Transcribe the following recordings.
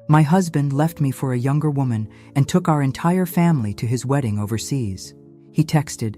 My husband left me for a younger woman and took our entire family to his wedding overseas. He texted,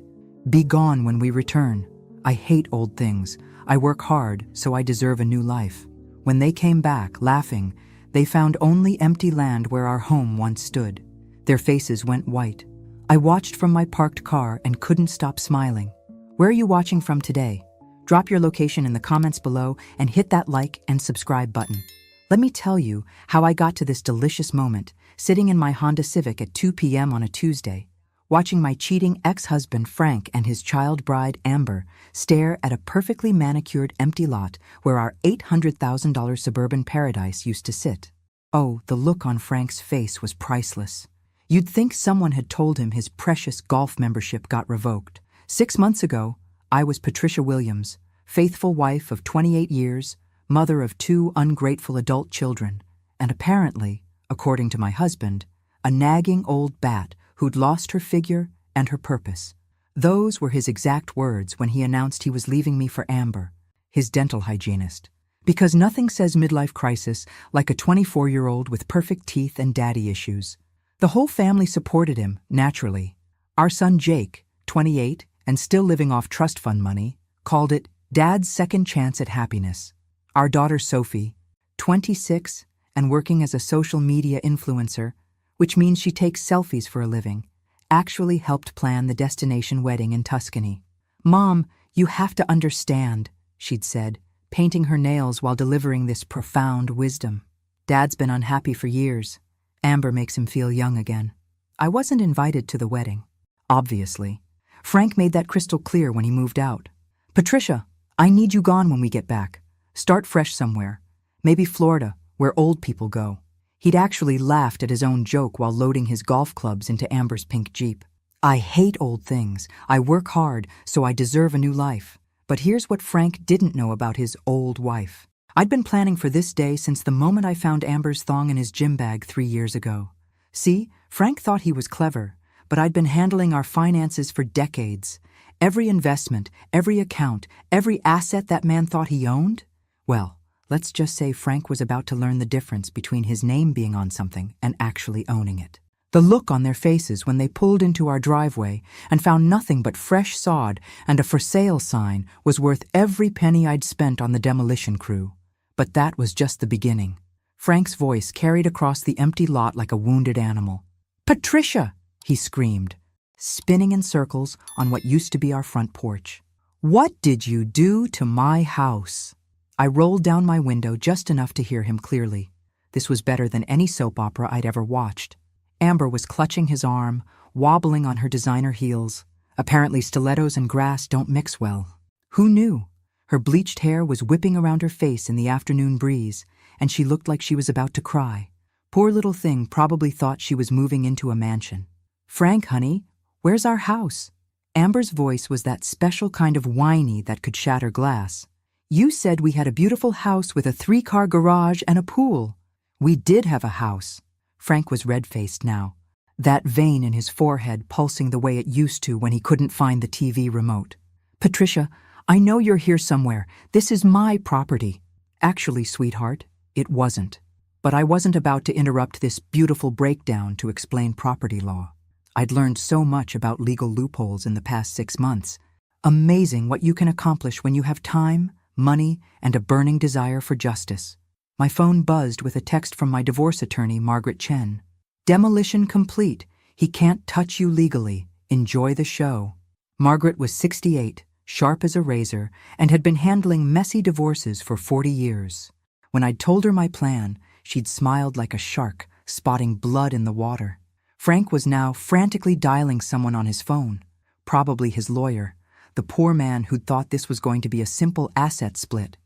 "Be gone when we return. I hate old things. I work hard, so I deserve a new life." When they came back, laughing, they found only empty land where our home once stood. Their faces went white. I watched from my parked car and couldn't stop smiling. Where are you watching from today? Drop your location in the comments below and hit that like and subscribe button. Let me tell you how I got to this delicious moment, sitting in my Honda Civic at 2 p.m. on a Tuesday, watching my cheating ex-husband Frank and his child bride Amber stare at a perfectly manicured empty lot where our $800,000 suburban paradise used to sit. Oh, the look on Frank's face was priceless. You'd think someone had told him his precious golf membership got revoked. 6 months ago, I was Patricia Williams, faithful wife of 28 years, mother of 2 ungrateful adult children, and apparently, according to my husband, a nagging old bat who'd lost her figure and her purpose. Those were his exact words when he announced he was leaving me for Amber, his dental hygienist. Because nothing says midlife crisis like a 24-year-old with perfect teeth and daddy issues. The whole family supported him, naturally. Our son Jake, 28, and still living off trust fund money, called it Dad's second chance at happiness. Our daughter Sophie, 26, and working as a social media influencer, which means she takes selfies for a living, actually helped plan the destination wedding in Tuscany. "Mom, you have to understand," she'd said, painting her nails while delivering this profound wisdom. "Dad's been unhappy for years. Amber makes him feel young again." I wasn't invited to the wedding, obviously. Frank made that crystal clear when he moved out. "Patricia, I need you gone when we get back. Start fresh somewhere. Maybe Florida, where old people go." He'd actually laughed at his own joke while loading his golf clubs into Amber's pink Jeep. I hate old things. I work hard, so I deserve a new life. But here's what Frank didn't know about his old wife. I'd been planning for this day since the moment I found Amber's thong in his gym bag 3 years ago. See, Frank thought he was clever, but I'd been handling our finances for decades. Every investment, every account, every asset that man thought he owned? Well, let's just say Frank was about to learn the difference between his name being on something and actually owning it. The look on their faces when they pulled into our driveway and found nothing but fresh sod and a for sale sign was worth every penny I'd spent on the demolition crew. But that was just the beginning. Frank's voice carried across the empty lot like a wounded animal. "Patricia!" he screamed, spinning in circles on what used to be our front porch. "What did you do to my house?" I rolled down my window just enough to hear him clearly. This was better than any soap opera I'd ever watched. Amber was clutching his arm, wobbling on her designer heels. Apparently stilettos and grass don't mix well. Who knew? Her bleached hair was whipping around her face in the afternoon breeze, and she looked like she was about to cry. Poor little thing probably thought she was moving into a mansion. "Frank, honey, where's our house?" Amber's voice was that special kind of whiny that could shatter glass. "You said we had a beautiful house with a 3-car garage and a pool." "We did have a house." Frank was red-faced now, that vein in his forehead pulsing the way it used to when he couldn't find the TV remote. "Patricia, I know you're here somewhere. This is my property." Actually, sweetheart, it wasn't. But I wasn't about to interrupt this beautiful breakdown to explain property law. I'd learned so much about legal loopholes in the past 6 months. Amazing what you can accomplish when you have time, money, and a burning desire for justice. My phone buzzed with a text from my divorce attorney, Margaret Chen. "Demolition complete. He can't touch you legally. Enjoy the show." Margaret was 68, sharp as a razor, and had been handling messy divorces for 40 years. When I'd told her my plan, she'd smiled like a shark, spotting blood in the water. Frank was now frantically dialing someone on his phone, probably his lawyer, the poor man who'd thought this was going to be a simple asset split.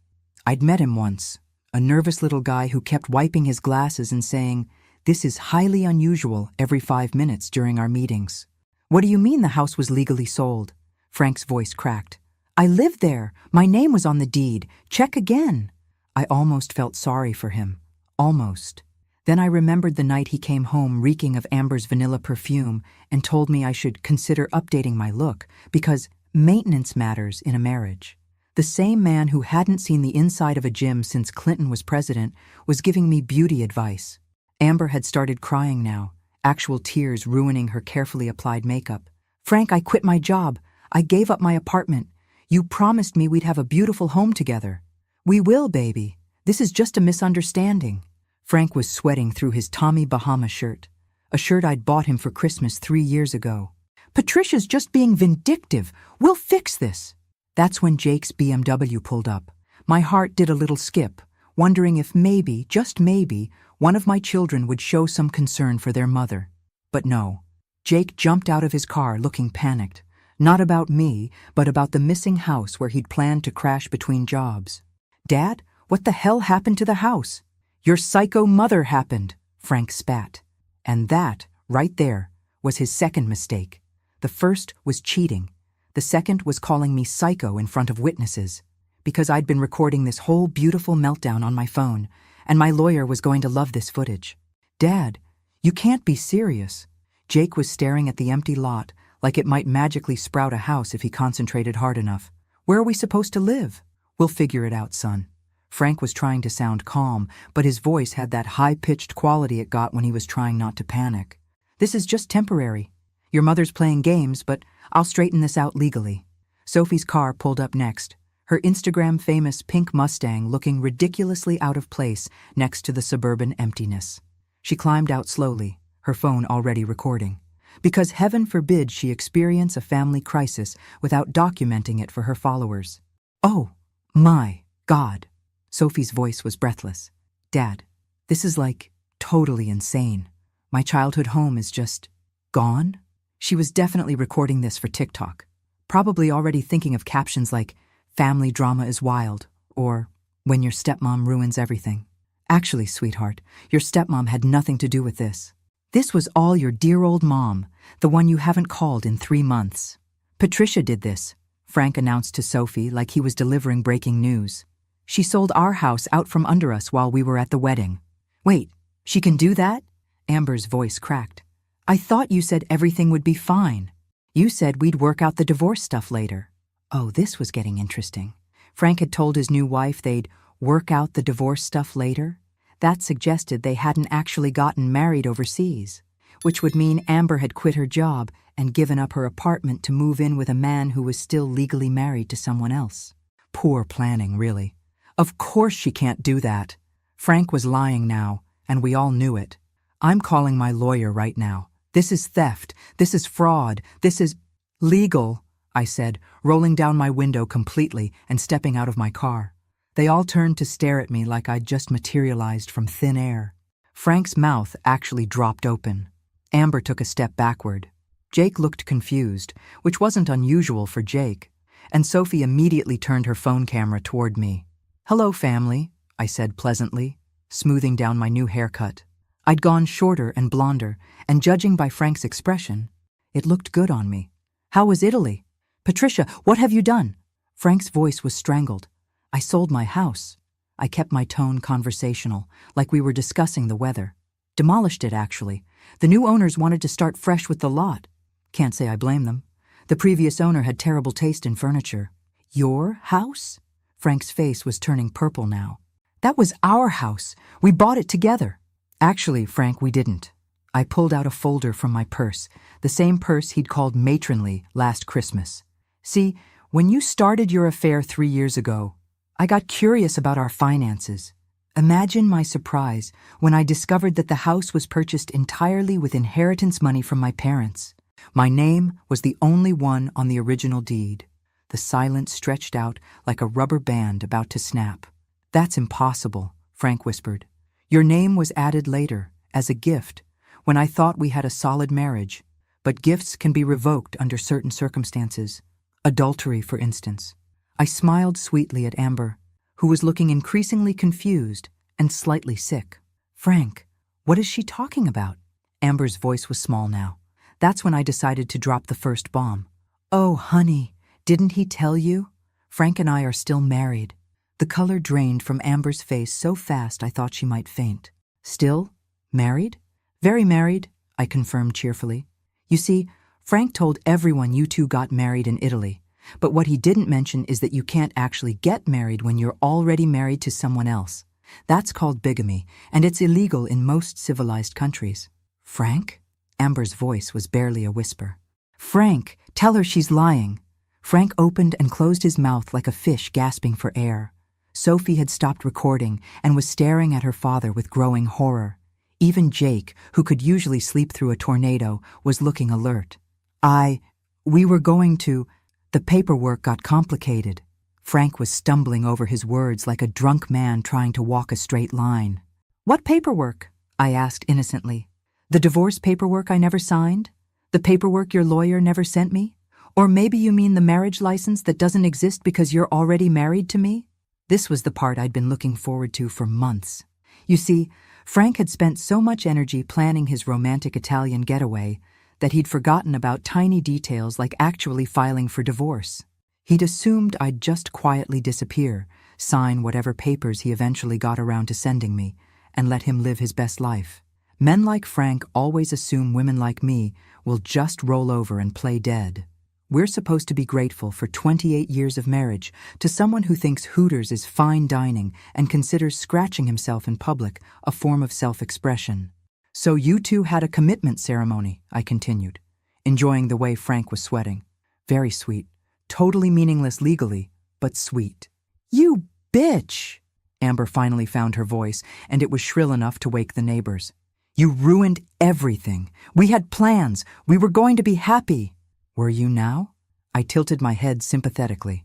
I'd met him once, a nervous little guy who kept wiping his glasses and saying, "This is highly unusual," every 5 minutes during our meetings. "What do you mean the house was legally sold?" Frank's voice cracked. "I lived there. My name was on the deed. Check again." I almost felt sorry for him. Almost. Then I remembered the night he came home reeking of Amber's vanilla perfume and told me I should consider updating my look because maintenance matters in a marriage. The same man who hadn't seen the inside of a gym since Clinton was president was giving me beauty advice. Amber had started crying now, actual tears ruining her carefully applied makeup. "Frank, I quit my job. I gave up my apartment. You promised me we'd have a beautiful home together." "We will, baby. This is just a misunderstanding." Frank was sweating through his Tommy Bahama shirt, a shirt I'd bought him for Christmas 3 years ago. "Patricia's just being vindictive. We'll fix this." That's when Jake's BMW pulled up. My heart did a little skip, wondering if maybe, just maybe, one of my children would show some concern for their mother. But no. Jake jumped out of his car looking panicked. Not about me, but about the missing house where he'd planned to crash between jobs. "Dad, what the hell happened to the house?" "Your psycho mother happened," Frank spat. And that, right there, was his second mistake. The first was cheating. The second was calling me psycho in front of witnesses. Because I'd been recording this whole beautiful meltdown on my phone, and my lawyer was going to love this footage. "Dad, you can't be serious." Jake was staring at the empty lot, like it might magically sprout a house if he concentrated hard enough. "Where are we supposed to live?" "We'll figure it out, son." Frank was trying to sound calm, but his voice had that high-pitched quality it got when he was trying not to panic. "This is just temporary. Your mother's playing games, but I'll straighten this out legally." Sophie's car pulled up next, her Instagram-famous pink Mustang looking ridiculously out of place next to the suburban emptiness. She climbed out slowly, her phone already recording. Because heaven forbid she experience a family crisis without documenting it for her followers. "Oh, my God." Sophie's voice was breathless. "Dad, this is totally insane. My childhood home is just gone?" She was definitely recording this for TikTok, probably already thinking of captions like, "Family drama is wild," or "When your stepmom ruins everything." Actually, sweetheart, your stepmom had nothing to do with this. This was all your dear old mom, the one you haven't called in 3 months. "Patricia did this," Frank announced to Sophie like he was delivering breaking news. "She sold our house out from under us while we were at the wedding." "Wait, she can do that?" Amber's voice cracked. "I thought you said everything would be fine. You said we'd work out the divorce stuff later." Oh, this was getting interesting. Frank had told his new wife they'd work out the divorce stuff later. That suggested they hadn't actually gotten married overseas, which would mean Amber had quit her job and given up her apartment to move in with a man who was still legally married to someone else. Poor planning, really. Of course she can't do that. Frank was lying now, and we all knew it. "I'm calling my lawyer right now. This is theft. This is fraud. This is legal," I said, rolling down my window completely and stepping out of my car. They all turned to stare at me like I'd just materialized from thin air. Frank's mouth actually dropped open. Amber took a step backward. Jake looked confused, which wasn't unusual for Jake, and Sophie immediately turned her phone camera toward me. "Hello, family," I said pleasantly, smoothing down my new haircut. I'd gone shorter and blonder, and judging by Frank's expression, it looked good on me. "How was Italy?" "Patricia, what have you done?" Frank's voice was strangled. "I sold my house." I kept my tone conversational, like we were discussing the weather. "Demolished it, actually. The new owners wanted to start fresh with the lot. Can't say I blame them. The previous owner had terrible taste in furniture." "Your house?" Frank's face was turning purple now. "That was our house. We bought it together." "Actually, Frank, we didn't." I pulled out a folder from my purse, the same purse he'd called matronly last Christmas. "See, when you started your affair 3 years ago, I got curious about our finances. Imagine my surprise when I discovered that the house was purchased entirely with inheritance money from my parents. My name was the only one on the original deed." The silence stretched out like a rubber band about to snap. "That's impossible," Frank whispered. "Your name was added later, as a gift, when I thought we had a solid marriage. But gifts can be revoked under certain circumstances. Adultery, for instance." I smiled sweetly at Amber, who was looking increasingly confused and slightly sick. "Frank, what is she talking about?" Amber's voice was small now. That's when I decided to drop the first bomb. "Oh, honey, didn't he tell you? Frank and I are still married." The color drained from Amber's face so fast I thought she might faint. "Still? Married?" "Very married," I confirmed cheerfully. "You see, Frank told everyone you two got married in Italy, but what he didn't mention is that you can't actually get married when you're already married to someone else. That's called bigamy, and it's illegal in most civilized countries. Frank? Amber's voice was barely a whisper. Frank, tell her she's lying. Frank opened and closed his mouth like a fish gasping for air. Sophie had stopped recording and was staring at her father with growing horror. Even Jake, who could usually sleep through a tornado, was looking alert. We were going to... The paperwork got complicated. Frank was stumbling over his words like a drunk man trying to walk a straight line. What paperwork? I asked innocently. The divorce paperwork I never signed? The paperwork your lawyer never sent me? Or maybe you mean the marriage license that doesn't exist because you're already married to me? This was the part I'd been looking forward to for months. You see, Frank had spent so much energy planning his romantic Italian getaway that he'd forgotten about tiny details like actually filing for divorce. He'd assumed I'd just quietly disappear, sign whatever papers he eventually got around to sending me, and let him live his best life. Men like Frank always assume women like me will just roll over and play dead. We're supposed to be grateful for 28 years of marriage to someone who thinks Hooters is fine dining and considers scratching himself in public a form of self-expression. So you two had a commitment ceremony, I continued, enjoying the way Frank was sweating. Very sweet. Totally meaningless legally, but sweet. You bitch! Amber finally found her voice, and it was shrill enough to wake the neighbors. You ruined everything. We had plans. We were going to be happy. Were you now? I tilted my head sympathetically.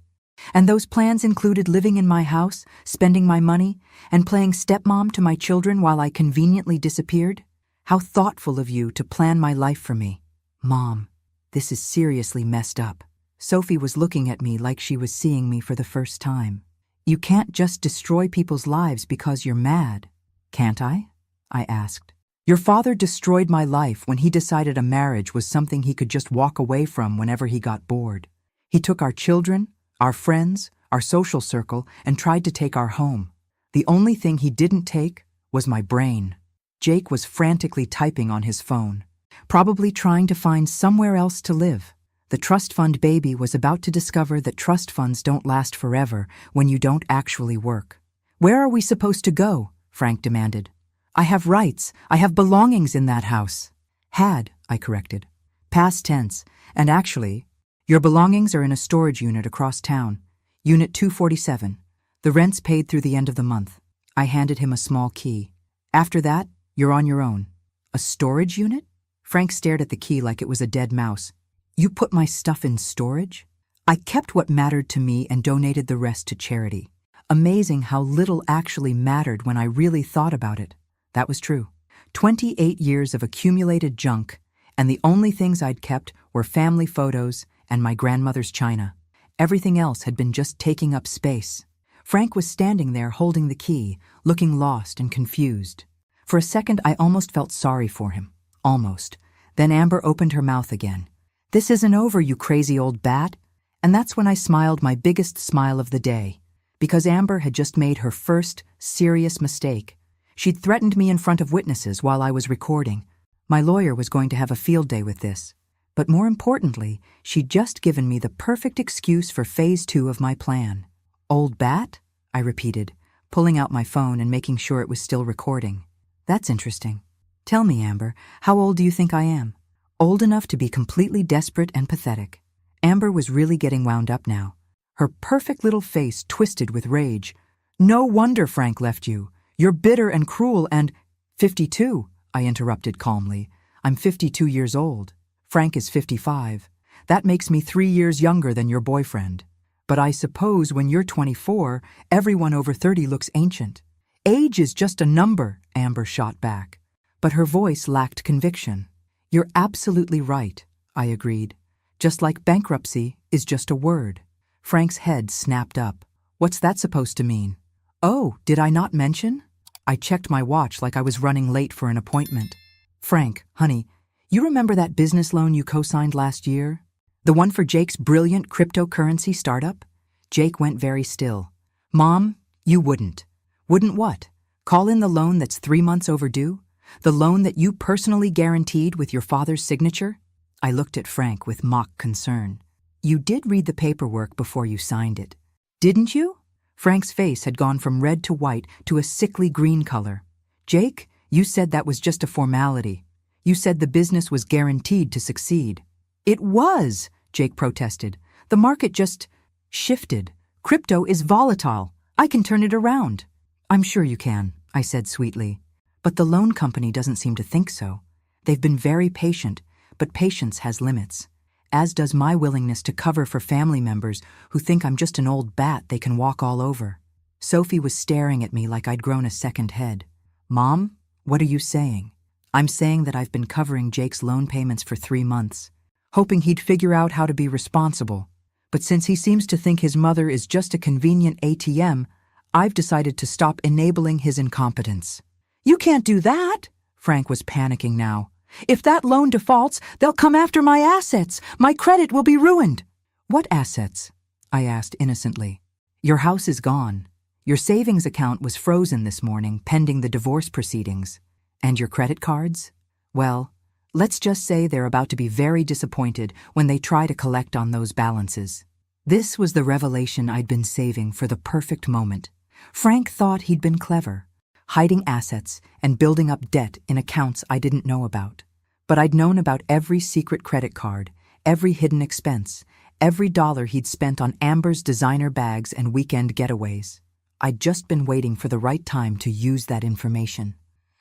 And those plans included living in my house, spending my money, and playing stepmom to my children while I conveniently disappeared? How thoughtful of you to plan my life for me. Mom, this is seriously messed up. Sophie was looking at me like she was seeing me for the first time. You can't just destroy people's lives because you're mad. Can't I? I asked. Your father destroyed my life when he decided a marriage was something he could just walk away from whenever he got bored. He took our children, our friends, our social circle, and tried to take our home. The only thing he didn't take was my brain. Jake was frantically typing on his phone, probably trying to find somewhere else to live. The trust fund baby was about to discover that trust funds don't last forever when you don't actually work. Where are we supposed to go? Frank demanded. I have rights. I have belongings in that house. Had, I corrected. Past tense. And actually, your belongings are in a storage unit across town. Unit 247. The rent's paid through the end of the month. I handed him a small key. After that, you're on your own. A storage unit? Frank stared at the key like it was a dead mouse. You put my stuff in storage? I kept what mattered to me and donated the rest to charity. Amazing how little actually mattered when I really thought about it. That was true. 28 years of accumulated junk, and the only things I'd kept were family photos and my grandmother's china. Everything else had been just taking up space. Frank was standing there holding the key, looking lost and confused. For a second, I almost felt sorry for him. Almost. Then Amber opened her mouth again. This isn't over, you crazy old bat. And that's when I smiled my biggest smile of the day, because Amber had just made her first serious mistake. She'd threatened me in front of witnesses while I was recording. My lawyer was going to have a field day with this. But more importantly, she'd just given me the perfect excuse for phase 2 of my plan. Old bat? I repeated, pulling out my phone and making sure it was still recording. That's interesting. Tell me, Amber, how old do you think I am? Old enough to be completely desperate and pathetic. Amber was really getting wound up now. Her perfect little face twisted with rage. No wonder Frank left you. You're bitter and cruel and... 52, I interrupted calmly. I'm 52 years old. Frank is 55. That makes me 3 years younger than your boyfriend. But I suppose when you're 24, everyone over 30 looks ancient. Age is just a number, Amber shot back. But her voice lacked conviction. You're absolutely right, I agreed. Just like bankruptcy is just a word. Frank's head snapped up. What's that supposed to mean? Oh, did I not mention? I checked my watch like I was running late for an appointment. Frank, honey, you remember that business loan you co-signed last year? The one for Jake's brilliant cryptocurrency startup? Jake went very still. Mom, you wouldn't. Wouldn't what? Call in the loan that's 3 months overdue? The loan that you personally guaranteed with your father's signature? I looked at Frank with mock concern. You did read the paperwork before you signed it, didn't you? Frank's face had gone from red to white to a sickly green color. "Jake, you said that was just a formality. You said the business was guaranteed to succeed." "It was," Jake protested. "The market just shifted. Crypto is volatile. I can turn it around." "I'm sure you can," I said sweetly. "But the loan company doesn't seem to think so. They've been very patient, but patience has limits, as does my willingness to cover for family members who think I'm just an old bat they can walk all over." Sophie was staring at me like I'd grown a second head. "Mom, what are you saying?" "I'm saying that I've been covering Jake's loan payments for 3 months, hoping he'd figure out how to be responsible. But since he seems to think his mother is just a convenient ATM, I've decided to stop enabling his incompetence." "You can't do that!" Frank was panicking now. "If that loan defaults, they'll come after my assets. My credit will be ruined." "What assets?" I asked innocently. "Your house is gone. Your savings account was frozen this morning pending the divorce proceedings. And your credit cards? Well, let's just say they're about to be very disappointed when they try to collect on those balances." This was the revelation I'd been saving for the perfect moment. Frank thought he'd been clever, hiding assets and building up debt in accounts I didn't know about. But I'd known about every secret credit card, every hidden expense, every dollar he'd spent on Amber's designer bags and weekend getaways. I'd just been waiting for the right time to use that information.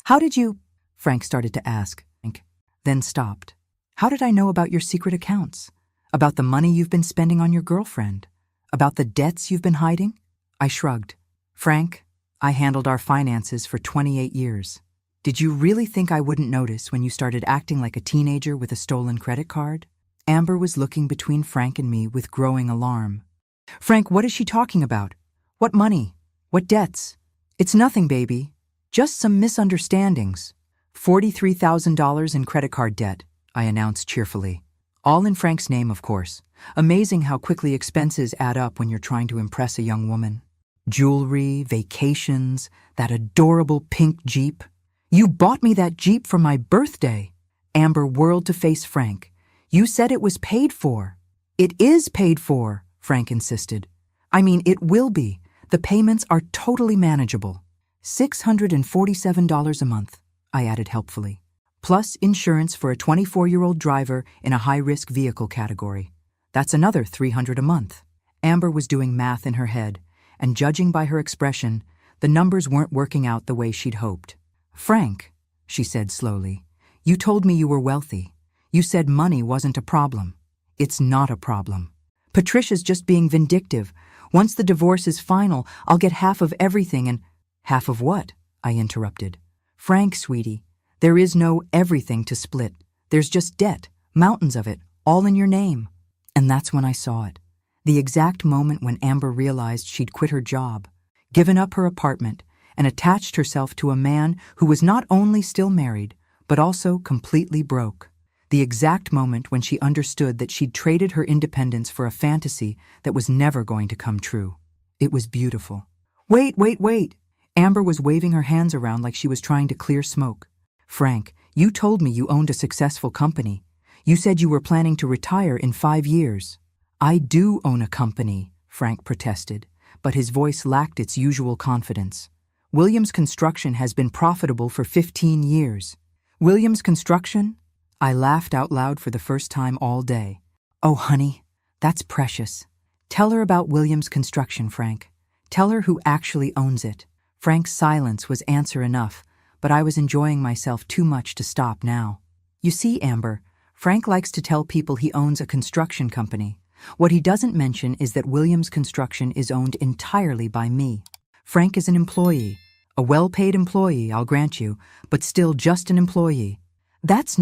"How did you—" Frank started to ask, then stopped. "How did I know about your secret accounts? About the money you've been spending on your girlfriend? About the debts you've been hiding?" I shrugged. "Frank, I handled our finances for 28 years. Did you really think I wouldn't notice when you started acting like a teenager with a stolen credit card?" Amber was looking between Frank and me with growing alarm. "Frank, what is she talking about? What money? What debts?" "It's nothing, baby. Just some misunderstandings. $43,000 in credit card debt," I announced cheerfully. "All in Frank's name, of course. Amazing how quickly expenses add up when you're trying to impress a young woman. Jewelry, vacations, that adorable pink Jeep. You bought me that Jeep for my birthday." Amber whirled to face Frank. "You said it was paid for." "It is paid for," Frank insisted. "I mean, it will be. The payments are totally manageable. $647 a month, I added helpfully. Plus insurance for a 24-year-old driver in a high-risk vehicle category. That's another $300 a month. Amber was doing math in her head, and judging by her expression, the numbers weren't working out the way she'd hoped. "Frank," she said slowly, "you told me you were wealthy. You said money wasn't a problem. It's not a problem. Patricia's just being vindictive. Once the divorce is final, I'll get half of everything and—" "Half of what?" I interrupted. "Frank, sweetie, there is no everything to split. There's just debt, mountains of it, all in your name." And that's when I saw it. The exact moment when Amber realized she'd quit her job, given up her apartment, and attached herself to a man who was not only still married, but also completely broke. The exact moment when she understood that she'd traded her independence for a fantasy that was never going to come true. It was beautiful. Wait. Amber was waving her hands around like she was trying to clear smoke. "Frank, you told me you owned a successful company. You said you were planning to retire in 5 years. "I do own a company," Frank protested, but his voice lacked its usual confidence. "Williams Construction has been profitable for 15 years. "Williams Construction?" I laughed out loud for the first time all day. "Oh, honey, that's precious. Tell her about Williams Construction, Frank. Tell her who actually owns it." Frank's silence was answer enough, but I was enjoying myself too much to stop now. "You see, Amber, Frank likes to tell people he owns a construction company. What he doesn't mention is that Williams Construction is owned entirely by me. Frank is an employee, a well-paid employee, I'll grant you, but still just an employee." That's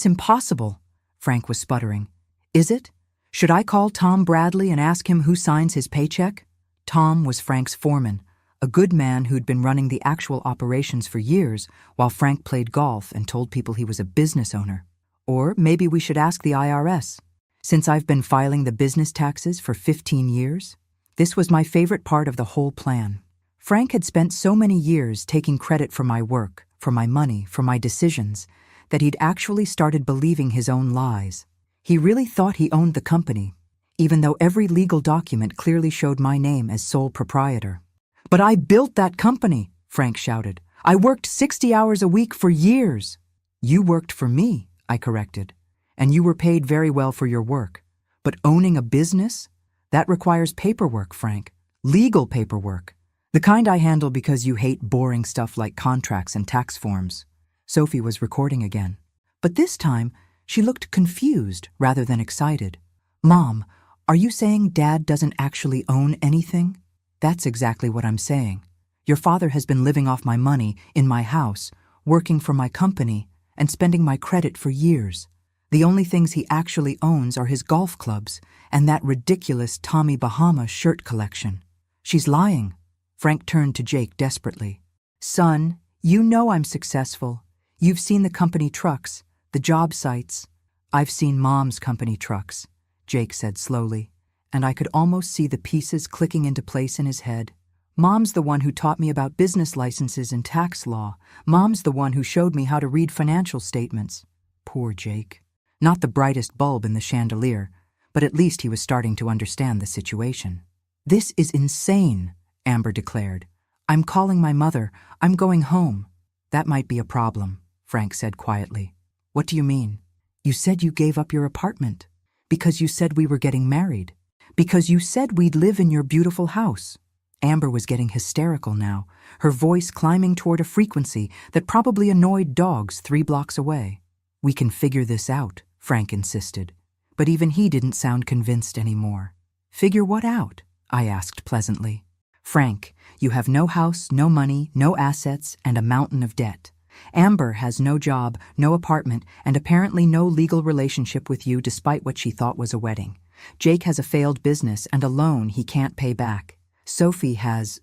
impossible," Frank was sputtering. "Is it? Should I call Tom Bradley and ask him who signs his paycheck?" Tom was Frank's foreman, a good man who'd been running the actual operations for years while Frank played golf and told people he was a business owner. Or maybe we should ask the IRS. Since I've been filing the business taxes for 15 years, this was my favorite part of the whole plan. Frank had spent so many years taking credit for my work, for my money, for my decisions, that he'd actually started believing his own lies. He really thought he owned the company, even though every legal document clearly showed my name as sole proprietor. "But I built that company," Frank shouted. "I worked 60 hours a week for years." "You worked for me," I corrected, "and you were paid very well for your work. But owning a business? That requires paperwork, Frank. Legal paperwork. The kind I handle because you hate boring stuff like contracts and tax forms." Sophie was recording again. But this time, she looked confused rather than excited. "Mom, are you saying Dad doesn't actually own anything?" "That's exactly what I'm saying. Your father has been living off my money in my house, working for my company, and spending my credit for years. The only things he actually owns are his golf clubs and that ridiculous Tommy Bahama shirt collection." "She's lying." Frank turned to Jake desperately. "Son, you know I'm successful. You've seen the company trucks, the job sites." "I've seen Mom's company trucks," Jake said slowly, and I could almost see the pieces clicking into place in his head. "Mom's the one who taught me about business licenses and tax law. Mom's the one who showed me how to read financial statements." Poor Jake. Not the brightest bulb in the chandelier, but at least he was starting to understand the situation. "This is insane," Amber declared. "I'm calling my mother. I'm going home." "That might be a problem," Frank said quietly. "What do you mean?" "You said you gave up your apartment. Because you said we were getting married. Because you said we'd live in your beautiful house." Amber was getting hysterical now, her voice climbing toward a frequency that probably annoyed dogs 3 blocks away. "We can figure this out," Frank insisted. But even he didn't sound convinced anymore. "Figure what out?" I asked pleasantly. "Frank, you have no house, no money, no assets, and a mountain of debt. Amber has no job, no apartment, and apparently no legal relationship with you despite what she thought was a wedding. Jake has a failed business and a loan he can't pay back. Sophie has,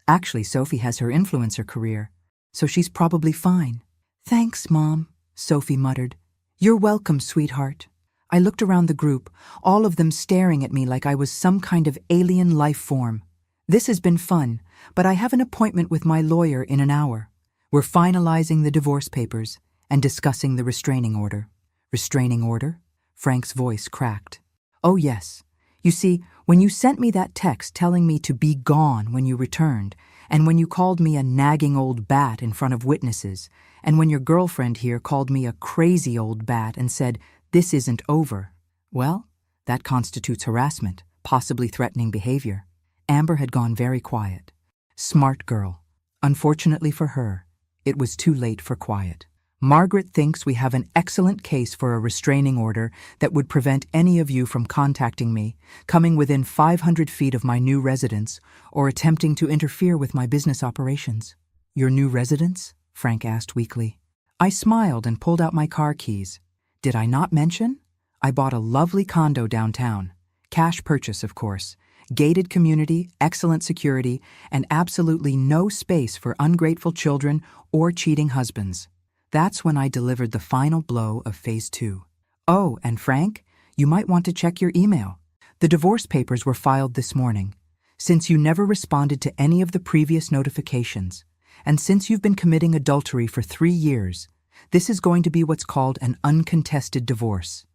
actually Sophie has her influencer career, so she's probably fine." "Thanks, Mom," Sophie muttered. "You're welcome, sweetheart." I looked around the group, all of them staring at me like I was some kind of alien life form. "This has been fun, but I have an appointment with my lawyer in an hour. We're finalizing the divorce papers and discussing the restraining order." "Restraining order?" Frank's voice cracked. "Oh, yes. You see, when you sent me that text telling me to be gone when you returned, and when you called me a nagging old bat in front of witnesses, and when your girlfriend here called me a crazy old bat and said, 'This isn't over,' well, that constitutes harassment, possibly threatening behavior." Amber had gone very quiet. Smart girl. Unfortunately for her, it was too late for quiet. "Margaret thinks we have an excellent case for a restraining order that would prevent any of you from contacting me, coming within 500 feet of my new residence, or attempting to interfere with my business operations." "Your new residence?" Frank asked weakly. I smiled and pulled out my car keys. Did I not mention? I bought a lovely condo downtown. Cash purchase, of course. Gated community, excellent security, and absolutely no space for ungrateful children or cheating husbands. That's when I delivered the final blow of Phase 2. "Oh, and Frank, you might want to check your email. The divorce papers were filed this morning. Since you never responded to any of the previous notifications, and since you've been committing adultery for 3 years, this is going to be what's called an uncontested divorce.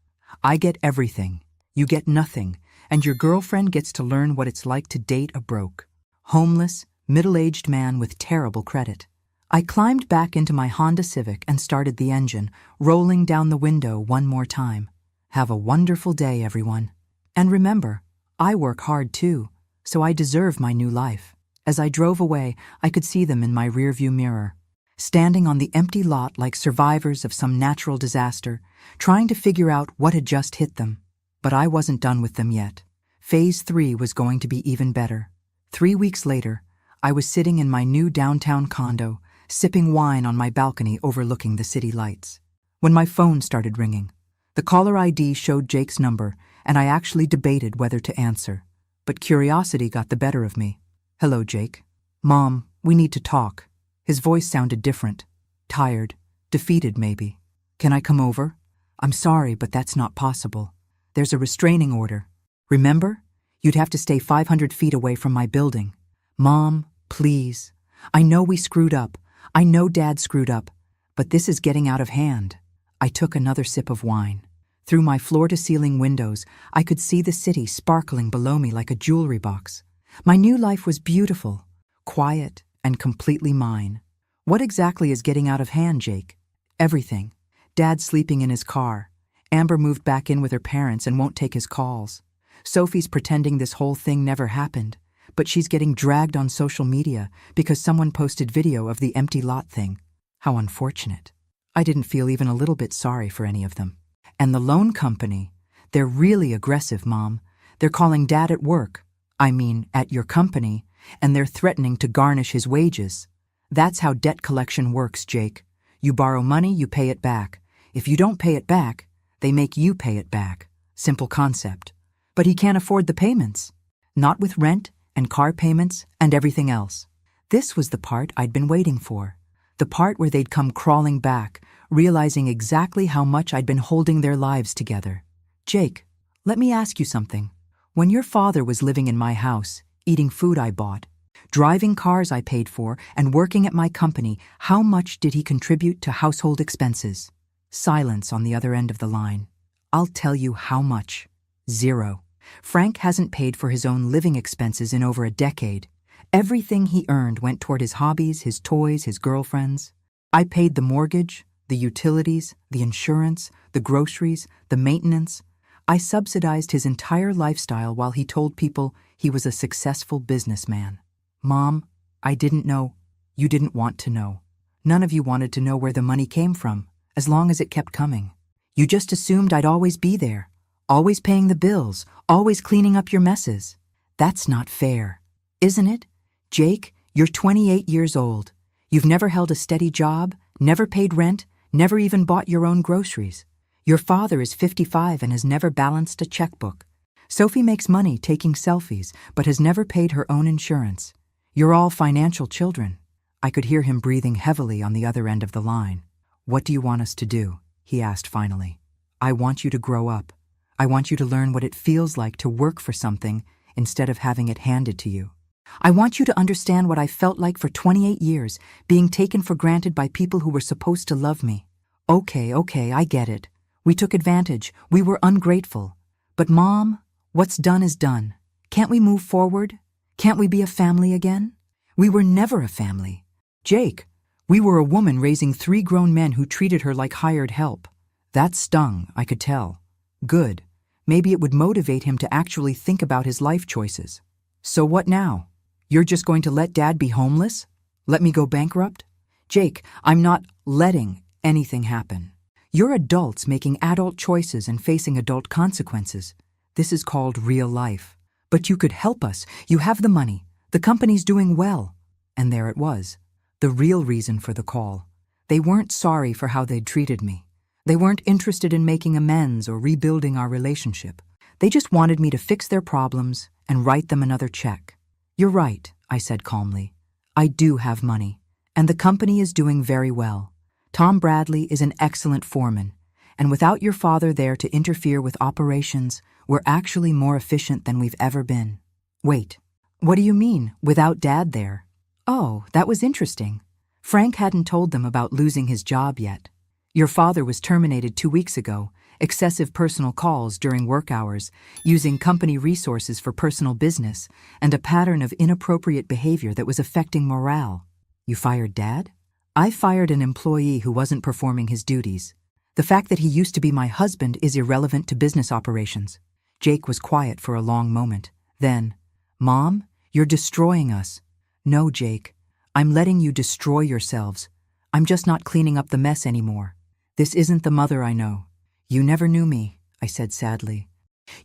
I get everything, you get nothing, and your girlfriend gets to learn what it's like to date a broke, homeless, middle-aged man with terrible credit." I climbed back into my Honda Civic and started the engine, rolling down the window one more time. "Have a wonderful day, everyone. And remember, I work hard too, so I deserve my new life." As I drove away, I could see them in my rearview mirror, standing on the empty lot like survivors of some natural disaster, trying to figure out what had just hit them. But I wasn't done with them yet. Phase 3 was going to be even better. 3 weeks later, I was sitting in my new downtown condo, sipping wine on my balcony overlooking the city lights, when my phone started ringing. The caller ID showed Jake's number, and I actually debated whether to answer. But curiosity got the better of me. "Hello, Jake." "Mom, we need to talk." His voice sounded different. Tired. Defeated, maybe. "Can I come over?" "I'm sorry, but that's not possible. There's a restraining order. Remember? You'd have to stay 500 feet away from my building." "Mom, please. I know we screwed up. I know Dad screwed up. But this is getting out of hand." I took another sip of wine. Through my floor-to-ceiling windows, I could see the city sparkling below me like a jewelry box. My new life was beautiful, quiet, and completely mine. What exactly is getting out of hand, Jake? Everything. Dad sleeping in his car. Amber moved back in with her parents and won't take his calls. Sophie's pretending this whole thing never happened, but she's getting dragged on social media because someone posted video of the empty lot thing. How unfortunate. I didn't feel even a little bit sorry for any of them. And the loan company, they're really aggressive, Mom. They're calling Dad at work, at your company, and they're threatening to garnish his wages. That's how debt collection works, Jake. You borrow money, you pay it back. If you don't pay it back, they make you pay it back. Simple concept. But he can't afford the payments. Not with rent and car payments and everything else. This was the part I'd been waiting for. The part where they'd come crawling back, realizing exactly how much I'd been holding their lives together. Jake, let me ask you something. When your father was living in my house, eating food I bought, driving cars I paid for, and working at my company, how much did he contribute to household expenses? Silence on the other end of the line. I'll tell you how much. 0. Frank hasn't paid for his own living expenses in over a decade. Everything he earned went toward his hobbies, his toys, his girlfriends. I paid the mortgage, the utilities, the insurance, the groceries, the maintenance. I subsidized his entire lifestyle while he told people he was a successful businessman. Mom, I didn't know. You didn't want to know. None of you wanted to know where the money came from, as long as it kept coming. You just assumed I'd always be there, always paying the bills, always cleaning up your messes. That's not fair, isn't it? Jake, you're 28 years old. You've never held a steady job, never paid rent, never even bought your own groceries. Your father is 55 and has never balanced a checkbook. Sophie makes money taking selfies, but has never paid her own insurance. You're all financial children. I could hear him breathing heavily on the other end of the line. What do you want us to do? He asked finally. I want you to grow up. I want you to learn what it feels like to work for something instead of having it handed to you. I want you to understand what I felt like for 28 years, being taken for granted by people who were supposed to love me. Okay, I get it. We took advantage. We were ungrateful. But Mom, what's done is done. Can't we move forward? Can't we be a family again? We were never a family. Jake, we were a woman raising 3 grown men who treated her like hired help. That stung, I could tell. Good. Maybe it would motivate him to actually think about his life choices. So what now? You're just going to let Dad be homeless? Let me go bankrupt? Jake, I'm not letting anything happen. You're adults making adult choices and facing adult consequences. This is called real life. But you could help us. You have the money. The company's doing well. And there it was. The real reason for the call. They weren't sorry for how they'd treated me. They weren't interested in making amends or rebuilding our relationship. They just wanted me to fix their problems and write them another check. You're right, I said calmly. I do have money, and the company is doing very well. Tom Bradley is an excellent foreman, and without your father there to interfere with operations, we're actually more efficient than we've ever been. Wait, what do you mean, without Dad there? Oh, that was interesting. Frank hadn't told them about losing his job yet. Your father was terminated 2 weeks ago, excessive personal calls during work hours, using company resources for personal business, and a pattern of inappropriate behavior that was affecting morale. You fired Dad? I fired an employee who wasn't performing his duties. The fact that he used to be my husband is irrelevant to business operations. Jake was quiet for a long moment. Then, Mom, you're destroying us. No, Jake, I'm letting you destroy yourselves. I'm just not cleaning up the mess anymore. This isn't the mother I know. You never knew me, I said sadly.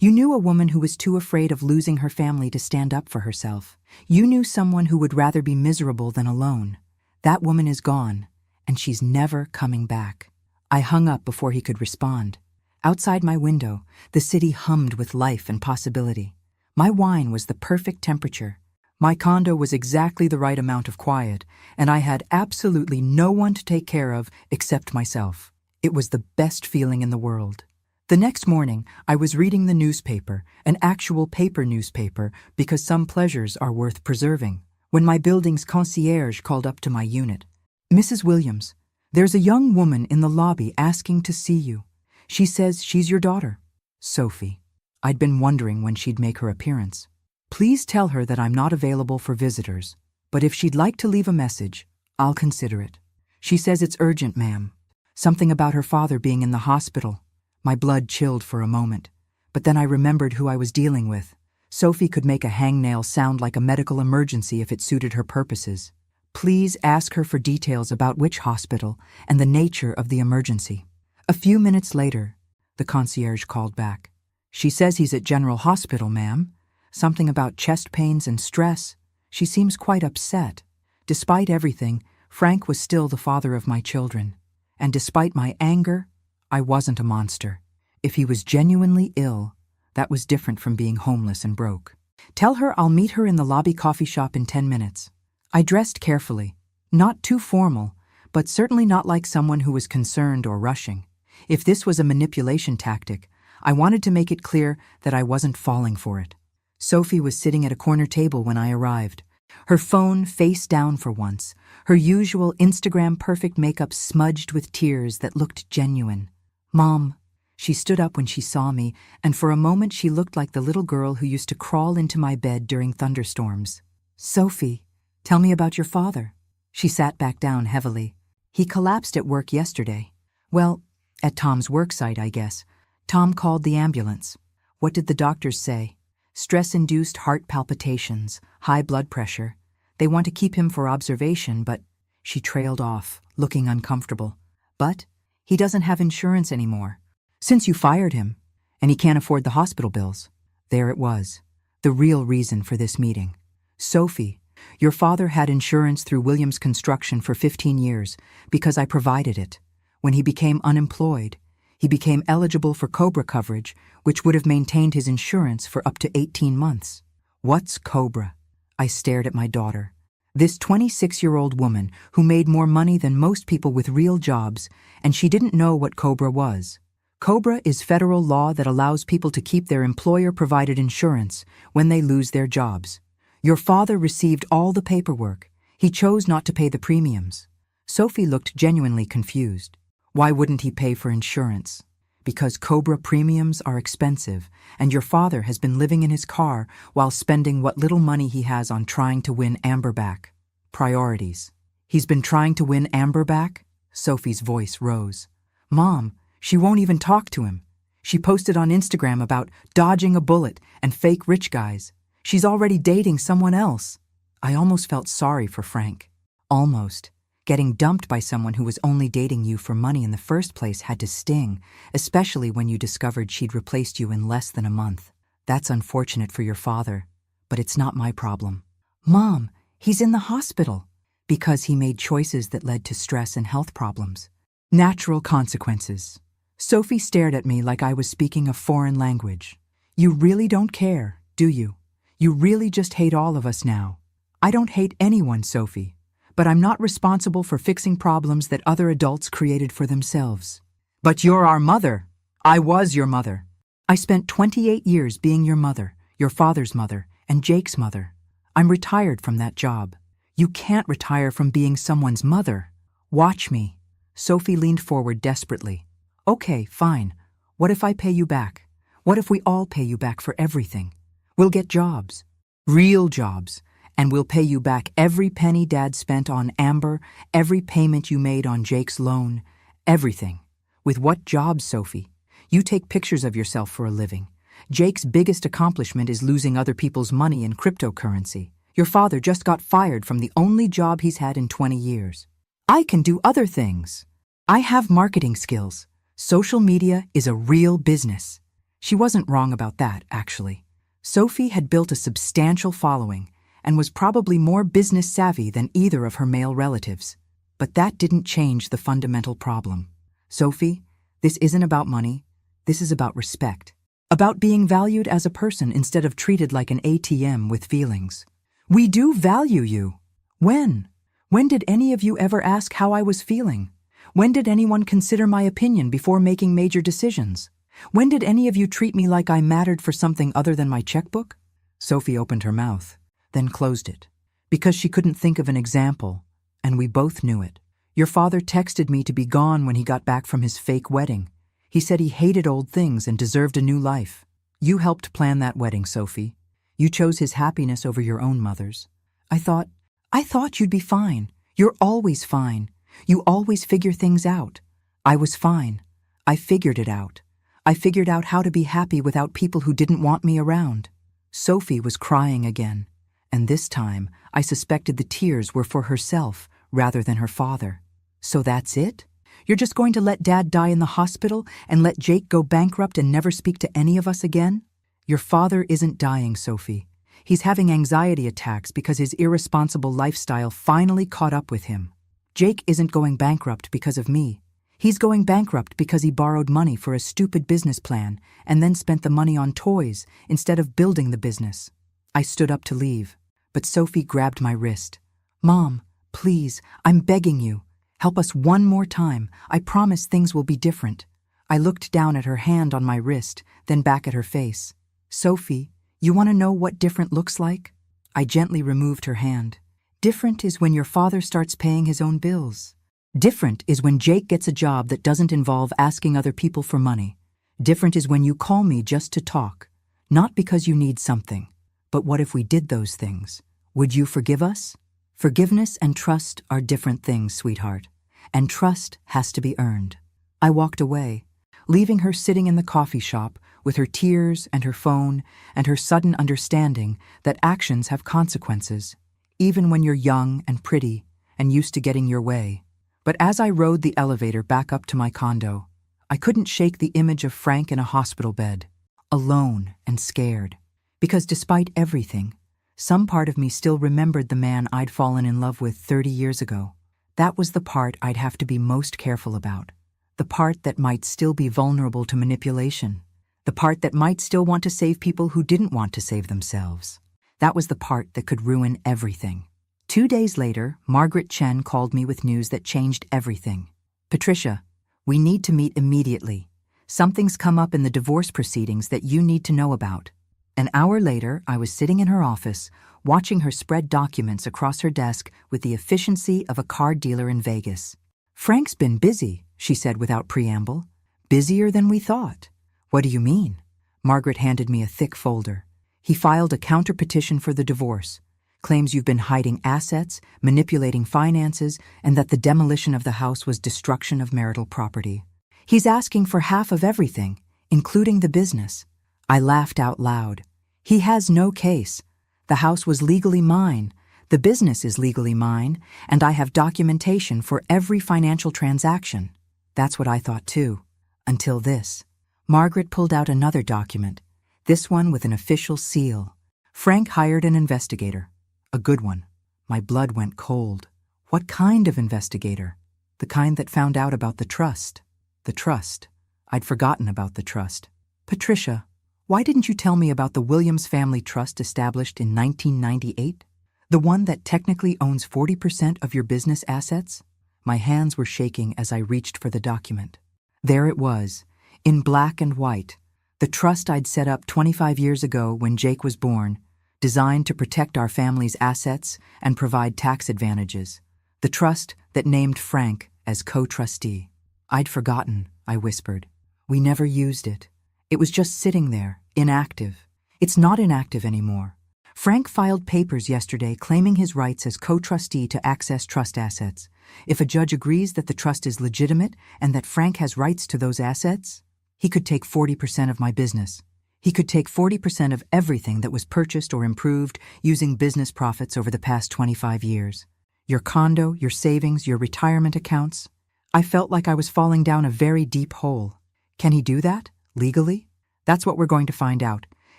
You knew a woman who was too afraid of losing her family to stand up for herself. You knew someone who would rather be miserable than alone. That woman is gone, and she's never coming back. I hung up before he could respond. Outside my window, the city hummed with life and possibility. My wine was the perfect temperature. My condo was exactly the right amount of quiet, and I had absolutely no one to take care of except myself. It was the best feeling in the world. The next morning, I was reading the newspaper, an actual paper newspaper, because some pleasures are worth preserving, when my building's concierge called up to my unit. Mrs. Williams, there's a young woman in the lobby asking to see you. She says she's your daughter. Sophie. I'd been wondering when she'd make her appearance. Please tell her that I'm not available for visitors, but if she'd like to leave a message, I'll consider it. She says it's urgent, ma'am. Something about her father being in the hospital. My blood chilled for a moment, but then I remembered who I was dealing with. Sophie could make a hangnail sound like a medical emergency if it suited her purposes. Please ask her for details about which hospital and the nature of the emergency. A few minutes later, the concierge called back. She says he's at General Hospital, ma'am. Something about chest pains and stress. She seems quite upset. Despite everything, Frank was still the father of my children. And despite my anger, I wasn't a monster. If he was genuinely ill, that was different from being homeless and broke. Tell her I'll meet her in the lobby coffee shop in 10 minutes. I dressed carefully. Not too formal, but certainly not like someone who was concerned or rushing. If this was a manipulation tactic, I wanted to make it clear that I wasn't falling for it. Sophie was sitting at a corner table when I arrived. Her phone face down for once, her usual Instagram-perfect makeup smudged with tears that looked genuine. Mom. She stood up when she saw me, and for a moment she looked like the little girl who used to crawl into my bed during thunderstorms. Sophie, tell me about your father. She sat back down heavily. He collapsed at work yesterday. Well, at Tom's worksite, I guess. Tom called the ambulance. What did the doctors say? Stress-induced heart palpitations, high blood pressure. They want to keep him for observation, but she trailed off, looking uncomfortable. But he doesn't have insurance anymore. Since you fired him, and he can't afford the hospital bills. There it was, the real reason for this meeting. Sophie, your father had insurance through Williams Construction for 15 years because I provided it. When he became unemployed, he became eligible for COBRA coverage, which would have maintained his insurance for up to 18 months. What's COBRA? I stared at my daughter. This 26-year-old woman who made more money than most people with real jobs, and she didn't know what COBRA was. COBRA is federal law that allows people to keep their employer-provided insurance when they lose their jobs. Your father received all the paperwork. He chose not to pay the premiums. Sophie looked genuinely confused. Why wouldn't he pay for insurance? Because COBRA premiums are expensive, and your father has been living in his car while spending what little money he has on trying to win Amber back. Priorities. He's been trying to win Amber back? Sophie's voice rose. Mom, she won't even talk to him. She posted on Instagram about dodging a bullet and fake rich guys. She's already dating someone else. I almost felt sorry for Frank. Almost. Getting dumped by someone who was only dating you for money in the first place had to sting, especially when you discovered she'd replaced you in less than a month. That's unfortunate for your father, but it's not my problem. Mom, he's in the hospital. Because he made choices that led to stress and health problems. Natural consequences. Sophie stared at me like I was speaking a foreign language. You really don't care, do you? You really just hate all of us now. I don't hate anyone, Sophie. But I'm not responsible for fixing problems that other adults created for themselves. But you're our mother. I was your mother. I spent 28 years being your mother, your father's mother, and Jake's mother. I'm retired from that job. You can't retire from being someone's mother. Watch me. Sophie leaned forward desperately. Okay, fine. What if I pay you back? What if we all pay you back for everything? We'll get jobs. Real jobs. And we'll pay you back every penny Dad spent on Amber, every payment you made on Jake's loan, everything. With what jobs, Sophie? You take pictures of yourself for a living. Jake's biggest accomplishment is losing other people's money in cryptocurrency. Your father just got fired from the only job he's had in 20 years. I can do other things. I have marketing skills. Social media is a real business. She wasn't wrong about that, actually. Sophie had built a substantial following and was probably more business savvy than either of her male relatives. But that didn't change the fundamental problem. Sophie, this isn't about money. This is about respect. About being valued as a person instead of treated like an ATM with feelings. We do value you. When? When did any of you ever ask how I was feeling? When did anyone consider my opinion before making major decisions? When did any of you treat me like I mattered for something other than my checkbook? Sophie opened her mouth, then closed it, because she couldn't think of an example, and we both knew it. Your father texted me to be gone when he got back from his fake wedding. He said he hated old things and deserved a new life. You helped plan that wedding, Sophie. You chose his happiness over your own mother's. I thought you'd be fine. You're always fine. You always figure things out. I was fine. I figured it out. I figured out how to be happy without people who didn't want me around. Sophie was crying again, and this time I suspected the tears were for herself rather than her father. So that's it? You're just going to let Dad die in the hospital and let Jake go bankrupt and never speak to any of us again? Your father isn't dying, Sophie. He's having anxiety attacks because his irresponsible lifestyle finally caught up with him. Jake isn't going bankrupt because of me. He's going bankrupt because he borrowed money for a stupid business plan and then spent the money on toys instead of building the business. I stood up to leave, but Sophie grabbed my wrist. Mom, please, I'm begging you. Help us one more time. I promise things will be different. I looked down at her hand on my wrist, then back at her face. Sophie, you want to know what different looks like? I gently removed her hand. Different is when your father starts paying his own bills. Different is when Jake gets a job that doesn't involve asking other people for money. Different is when you call me just to talk. Not because you need something. But what if we did those things? Would you forgive us? Forgiveness and trust are different things, sweetheart. And trust has to be earned. I walked away, leaving her sitting in the coffee shop with her tears and her phone and her sudden understanding that actions have consequences, even when you're young and pretty and used to getting your way. But as I rode the elevator back up to my condo, I couldn't shake the image of Frank in a hospital bed, alone and scared. Because despite everything, some part of me still remembered the man I'd fallen in love with 30 years ago. That was the part I'd have to be most careful about. The part that might still be vulnerable to manipulation. The part that might still want to save people who didn't want to save themselves. That was the part that could ruin everything. 2 days later, Margaret Chen called me with news that changed everything. Patricia, we need to meet immediately. Something's come up in the divorce proceedings that you need to know about. An hour later, I was sitting in her office, watching her spread documents across her desk with the efficiency of a car dealer in Vegas. Frank's been busy, she said without preamble. Busier than we thought. What do you mean? Margaret handed me a thick folder. He filed a counter-petition for the divorce. Claims you've been hiding assets, manipulating finances, and that the demolition of the house was destruction of marital property. He's asking for half of everything, including the business. I laughed out loud. He has no case. The house was legally mine, the business is legally mine, and I have documentation for every financial transaction. That's what I thought too. Until this. Margaret pulled out another document, this one with an official seal. Frank hired an investigator. A good one. My blood went cold. What kind of investigator? The kind that found out about the trust. The trust. I'd forgotten about the trust. Patricia, why didn't you tell me about the Williams Family Trust established in 1998? The one that technically owns 40% of your business assets? My hands were shaking as I reached for the document. There it was, in black and white, the trust I'd set up 25 years ago when Jake was born, designed to protect our family's assets and provide tax advantages. The trust that named Frank as co-trustee. I'd forgotten, I whispered. We never used it. It was just sitting there, inactive. It's not inactive anymore. Frank filed papers yesterday claiming his rights as co-trustee to access trust assets. If a judge agrees that the trust is legitimate and that Frank has rights to those assets, he could take 40% of my business. He could take 40% of everything that was purchased or improved using business profits over the past 25 years. Your condo, your savings, your retirement accounts. I felt like I was falling down a very deep hole. Can he do that? Legally? That's what we're going to find out.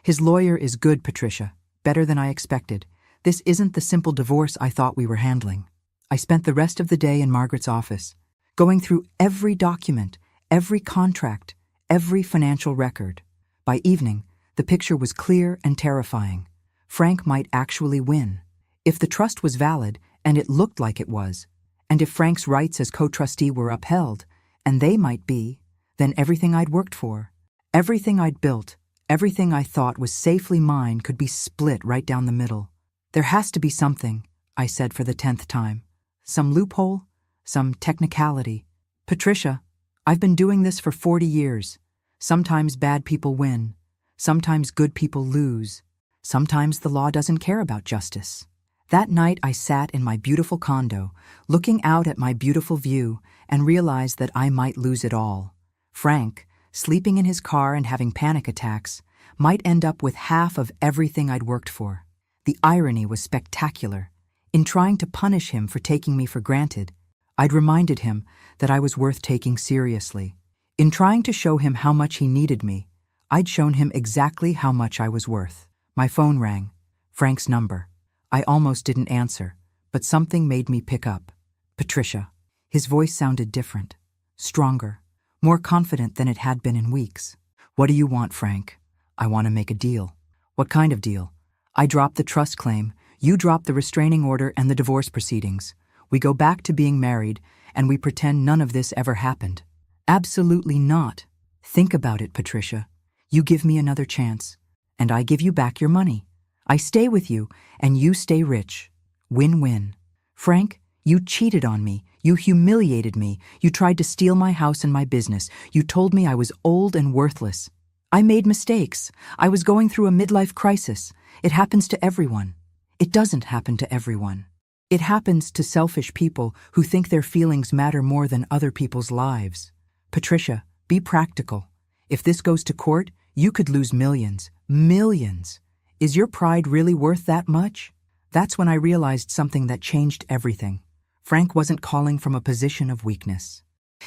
His lawyer is good, Patricia. Better than I expected. This isn't the simple divorce I thought we were handling. I spent the rest of the day in Margaret's office, going through every document, every contract, every financial record. By evening, the picture was clear and terrifying. Frank might actually win. If the trust was valid, and it looked like it was, and if Frank's rights as co-trustee were upheld, and they might be, then everything I'd worked for, everything I'd built, everything I thought was safely mine could be split right down the middle. There has to be something, I said for the 10th time. Some loophole, some technicality. Patricia, I've been doing this for 40 years. Sometimes bad people win. Sometimes good people lose. Sometimes the law doesn't care about justice. That night I sat in my beautiful condo, looking out at my beautiful view, and realized that I might lose it all. Frank, sleeping in his car and having panic attacks, might end up with half of everything I'd worked for. The irony was spectacular. In trying to punish him for taking me for granted, I'd reminded him that I was worth taking seriously. In trying to show him how much he needed me, I'd shown him exactly how much I was worth. My phone rang. Frank's number. I almost didn't answer, but something made me pick up. Patricia. His voice sounded different, stronger, more confident than it had been in weeks. What do you want, Frank? I want to make a deal. What kind of deal? I drop the trust claim, you drop the restraining order and the divorce proceedings. We go back to being married, and we pretend none of this ever happened. Absolutely not. Think about it, Patricia. You give me another chance, and I give you back your money. I stay with you, and you stay rich. Win-win. Frank, you cheated on me. You humiliated me. You tried to steal my house and my business. You told me I was old and worthless. I made mistakes. I was going through a midlife crisis. It happens to everyone. It doesn't happen to everyone. It happens to selfish people who think their feelings matter more than other people's lives. Patricia, be practical. If this goes to court, you could lose millions. Millions. Is your pride really worth that much? That's when I realized something that changed everything. Frank wasn't calling from a position of weakness.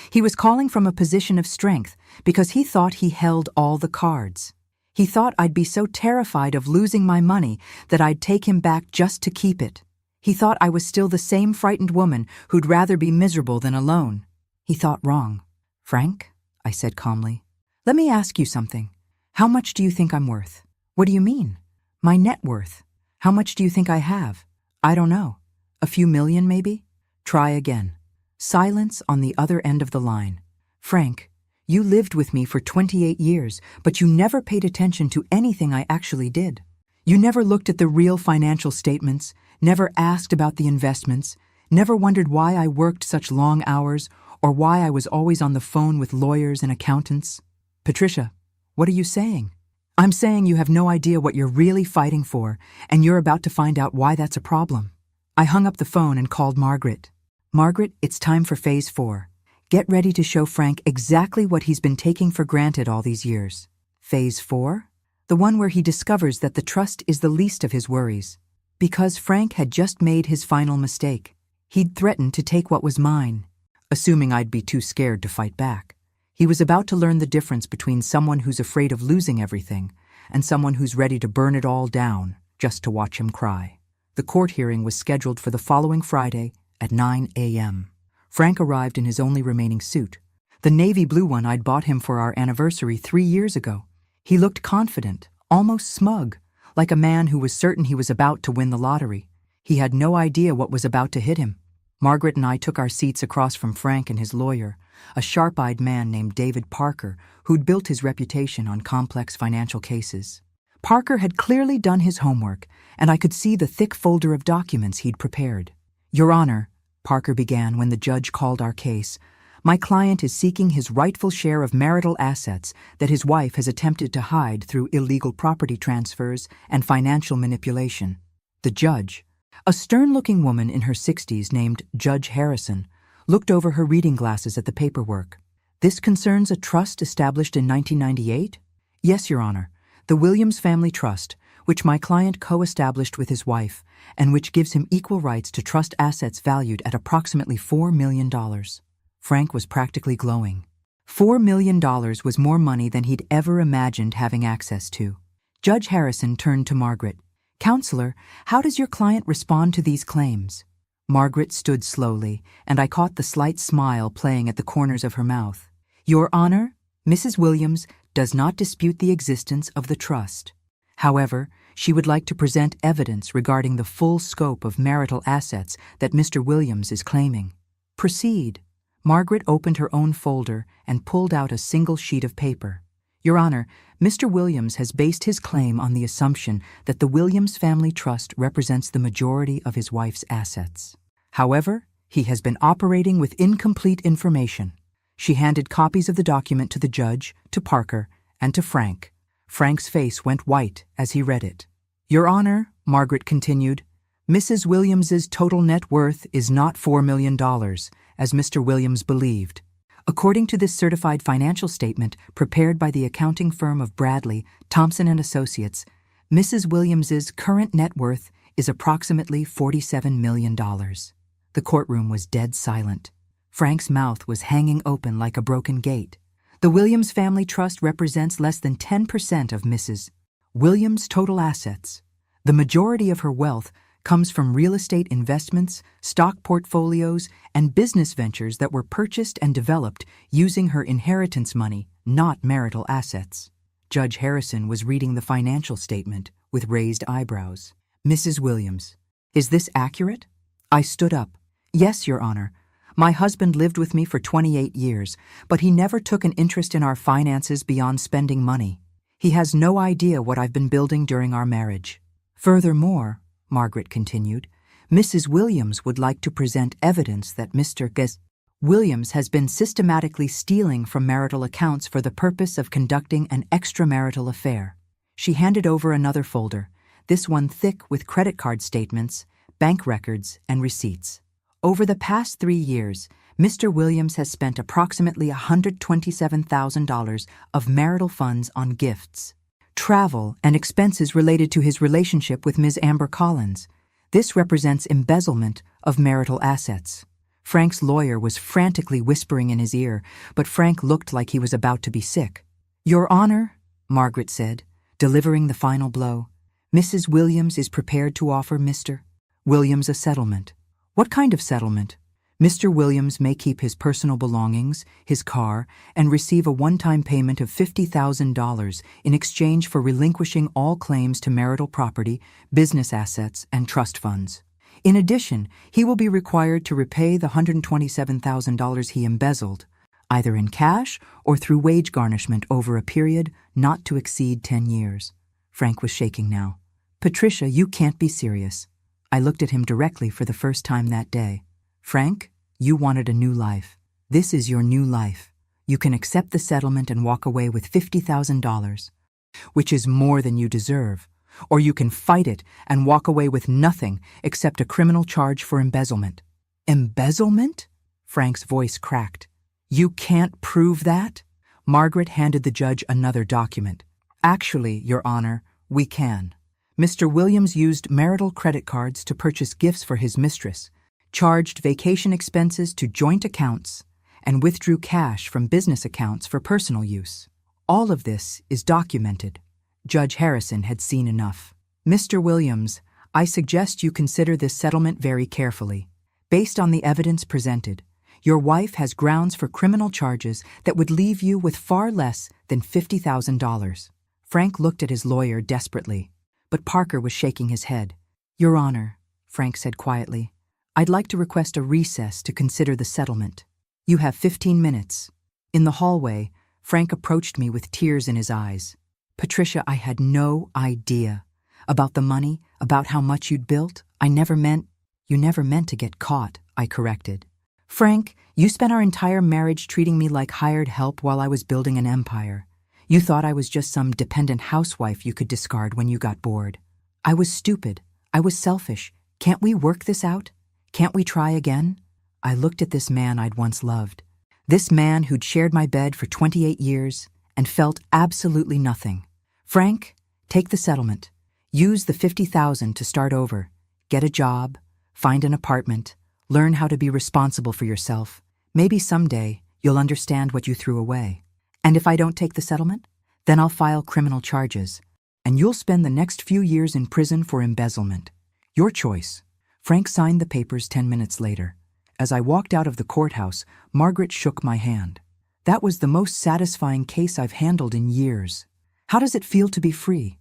He was calling from a position of strength because he thought he held all the cards. He thought I'd be so terrified of losing my money that I'd take him back just to keep it. He thought I was still the same frightened woman who'd rather be miserable than alone. He thought wrong. Frank, I said calmly, let me ask you something. How much do you think I'm worth? What do you mean? My net worth. How much do you think I have? I don't know. A few million, maybe? Try again. Silence on the other end of the line. Frank, you lived with me for 28 years, but you never paid attention to anything I actually did. You never looked at the real financial statements, never asked about the investments, never wondered why I worked such long hours or why I was always on the phone with lawyers and accountants. Patricia, what are you saying? I'm saying you have no idea what you're really fighting for, and you're about to find out why that's a problem. I hung up the phone and called Margaret. Margaret, it's time for Phase 4. Get ready to show Frank exactly what he's been taking for granted all these years. Phase 4? The one where he discovers that the trust is the least of his worries. Because Frank had just made his final mistake. He'd threatened to take what was mine, assuming I'd be too scared to fight back. He was about to learn the difference between someone who's afraid of losing everything and someone who's ready to burn it all down just to watch him cry. The court hearing was scheduled for the following Friday at 9 a.m. Frank arrived in his only remaining suit, the navy blue one I'd bought him for our anniversary 3 years ago. He looked confident, almost smug, like a man who was certain he was about to win the lottery. He had no idea what was about to hit him. Margaret and I took our seats across from Frank and his lawyer, a sharp-eyed man named David Parker, who'd built his reputation on complex financial cases. Parker had clearly done his homework, and I could see the thick folder of documents he'd prepared. Your Honor, Parker began when the judge called our case, my client is seeking his rightful share of marital assets that his wife has attempted to hide through illegal property transfers and financial manipulation. The judge, a stern-looking woman in her 60s named Judge Harrison, looked over her reading glasses at the paperwork. This concerns a trust established in 1998? Yes, Your Honor. The Williams Family Trust, which my client co-established with his wife, and which gives him equal rights to trust assets valued at approximately $4 million. Frank was practically glowing. $4 million was more money than he'd ever imagined having access to. Judge Harrison turned to Margaret. Counselor, how does your client respond to these claims? Margaret stood slowly, and I caught the slight smile playing at the corners of her mouth. Your Honor, Mrs. Williams does not dispute the existence of the trust. However, she would like to present evidence regarding the full scope of marital assets that Mr. Williams is claiming. Proceed. Margaret opened her own folder and pulled out a single sheet of paper. Your Honor, Mr. Williams has based his claim on the assumption that the Williams Family Trust represents the majority of his wife's assets. However, he has been operating with incomplete information. She handed copies of the document to the judge, to Parker, and to Frank. Frank's face went white as he read it. Your Honor, Margaret continued, Mrs. Williams's total net worth is not $4 million, as Mr. Williams believed. According to this certified financial statement prepared by the accounting firm of Bradley, Thompson & Associates, Mrs. Williams's current net worth is approximately $47 million. The courtroom was dead silent. Frank's mouth was hanging open like a broken gate. The Williams Family Trust represents less than 10% of Mrs. Williams' total assets. The majority of her wealth comes from real estate investments, stock portfolios, and business ventures that were purchased and developed using her inheritance money, not marital assets. Judge Harrison was reading the financial statement with raised eyebrows. Mrs. Williams, is this accurate? I stood up. Yes, Your Honor. My husband lived with me for 28 years, but he never took an interest in our finances beyond spending money. He has no idea what I've been building during our marriage. Furthermore, Margaret continued, Mrs. Williams would like to present evidence that Mr. Williams has been systematically stealing from marital accounts for the purpose of conducting an extramarital affair. She handed over another folder, this one thick with credit card statements, bank records, and receipts. Over the past 3 years, Mr. Williams has spent approximately $127,000 of marital funds on gifts, travel, and expenses related to his relationship with Ms. Amber Collins. This represents embezzlement of marital assets. Frank's lawyer was frantically whispering in his ear, but Frank looked like he was about to be sick. Your Honor, Margaret said, delivering the final blow, Mrs. Williams is prepared to offer Mr. Williams a settlement. What kind of settlement? Mr. Williams may keep his personal belongings, his car, and receive a one-time payment of $50,000 in exchange for relinquishing all claims to marital property, business assets, and trust funds. In addition, he will be required to repay the $127,000 he embezzled, either in cash or through wage garnishment over a period not to exceed 10 years. Frank was shaking now. Patricia, you can't be serious. I looked at him directly for the first time that day. Frank, you wanted a new life. This is your new life. You can accept the settlement and walk away with $50,000, which is more than you deserve. Or you can fight it and walk away with nothing except a criminal charge for embezzlement. Embezzlement? Frank's voice cracked. You can't prove that? Margaret handed the judge another document. Actually, Your Honor, we can. Mr. Williams used marital credit cards to purchase gifts for his mistress, charged vacation expenses to joint accounts, and withdrew cash from business accounts for personal use. All of this is documented. Judge Harrison had seen enough. Mr. Williams, I suggest you consider this settlement very carefully. Based on the evidence presented, your wife has grounds for criminal charges that would leave you with far less than $50,000. Frank looked at his lawyer desperately, but Parker was shaking his head. Your Honor, Frank said quietly, I'd like to request a recess to consider the settlement. You have 15 minutes. In the hallway, Frank approached me with tears in his eyes. Patricia, I had no idea. About the money, about how much you'd built, You never meant to get caught, I corrected. Frank, you spent our entire marriage treating me like hired help while I was building an empire. You thought I was just some dependent housewife you could discard when you got bored. I was stupid. I was selfish. Can't we work this out? Can't we try again? I looked at this man I'd once loved. This man who'd shared my bed for 28 years and felt absolutely nothing. Frank, take the settlement. Use the $50,000 to start over. Get a job, find an apartment, learn how to be responsible for yourself. Maybe someday you'll understand what you threw away. And if I don't take the settlement, then I'll file criminal charges, and you'll spend the next few years in prison for embezzlement. Your choice. Frank signed the papers 10 minutes later. As I walked out of the courthouse, Margaret shook my hand. That was the most satisfying case I've handled in years. How does it feel to be free?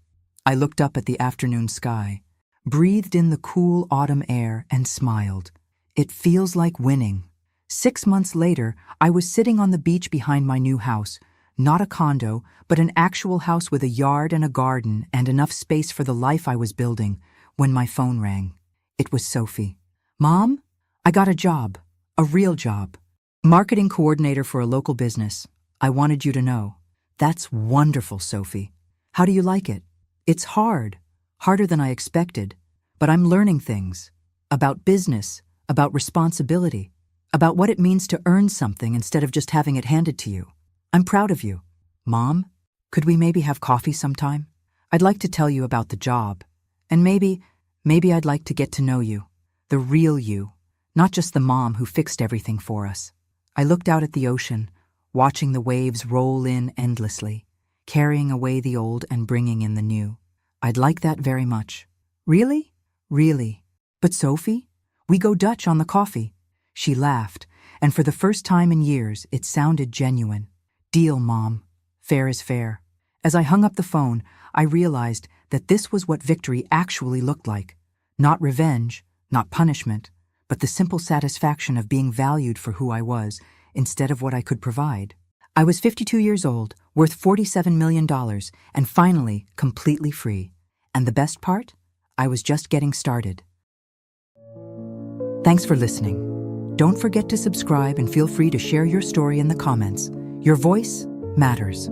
I looked up at the afternoon sky, breathed in the cool autumn air, and smiled. It feels like winning. 6 months later, I was sitting on the beach behind my new house, not a condo, but an actual house with a yard and a garden and enough space for the life I was building, when my phone rang. It was Sophie. Mom, I got a job, a real job. Marketing coordinator for a local business. I wanted you to know. That's wonderful, Sophie. How do you like it? It's hard, harder than I expected, but I'm learning things about business, about responsibility, about what it means to earn something instead of just having it handed to you. I'm proud of you. Mom, could we maybe have coffee sometime? I'd like to tell you about the job, and maybe I'd like to get to know you, the real you, not just the mom who fixed everything for us. I looked out at the ocean, watching the waves roll in endlessly, carrying away the old and bringing in the new. I'd like that very much. Really? Really? But Sophie, we go Dutch on the coffee. She laughed, and for the first time in years, it sounded genuine. Deal, Mom. Fair is fair. As I hung up the phone, I realized that this was what victory actually looked like. Not revenge, not punishment, but the simple satisfaction of being valued for who I was instead of what I could provide. I was 52 years old, worth $47 million, and finally completely free. And the best part? I was just getting started. Thanks for listening. Don't forget to subscribe and feel free to share your story in the comments. Your voice matters.